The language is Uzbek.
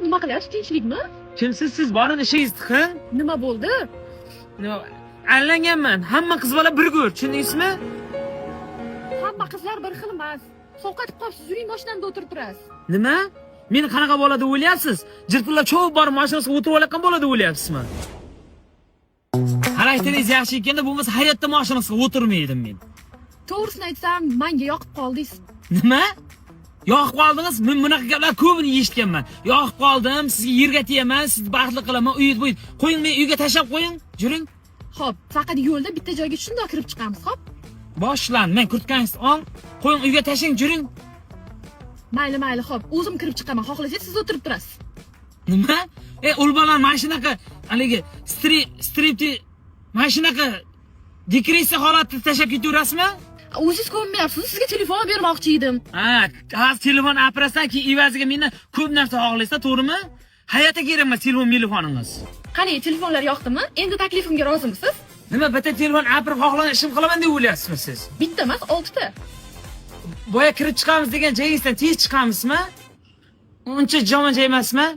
nima qilyapsiz? Tinchlikmi? Kimsiz siz? Boring ishingizni qiling. Nima bo'ldi? Allanganman. Hamma qiz bola bir go'r, tushundingizmi? Hamma qizlar bir xil emas. Sovqatib qolibsiz, yuring mashinamda o'tirib turasiz. Nima? Meni qanaqa bola deb o'ylayapsiz? Jirpillab chovib borib mashinasiga o'tirib olayotgan bola deb o'ylayapsizmi? Xarakteringiz yaxshi ekanda, bo'lmasa hayotda mashinasiga o'tirmaydim men. To'g'risini aytsam, menga yoqib qoldingiz. Nima? Yoqib qoldingiz? Men bunaqa gaplar ko'pini eshitganman. Yoqib qoldim, sizga yerga tegaman, sizni baxtli qilaman, uyda bo'y. Qo'ying, men uyga tashlab qo'ying. Juring. Xo'p, faqat yo'lda bitta joyga shundoq kirib chiqamiz, xo'p? Boshlan, men kurtkangizni ol, qo'ying uyga tashlang, juring. Mayli, xo'p. O'zim kirib chiqaman. Xohlasangiz siz o'tirib turasiz. Nima? Ulbalar mashinaga haligi stripti mashinaga dekressiya holatda tashlab ketaverasizmi? O'zingiz ko'nmayapsiz. Sizga telefon bermoqchi edim. Hozir telefon aparasan, keyin evaziga mendan ko'p narsa xohlaysiz, to'g'rimi? Hayotga kerak emas telefoningiz. Qani, telefonlar yoqdimi? Endi taklifimga rozimisiz? Nima, bitta telefon apar xohlagan ishim qilaman deb o'ylayapsizmi siz? Bitta emas, 6 ta. Boya kirib chiqamiz degan joyingizdan tez chiqamizmi? Uncha jomon joy emasmi?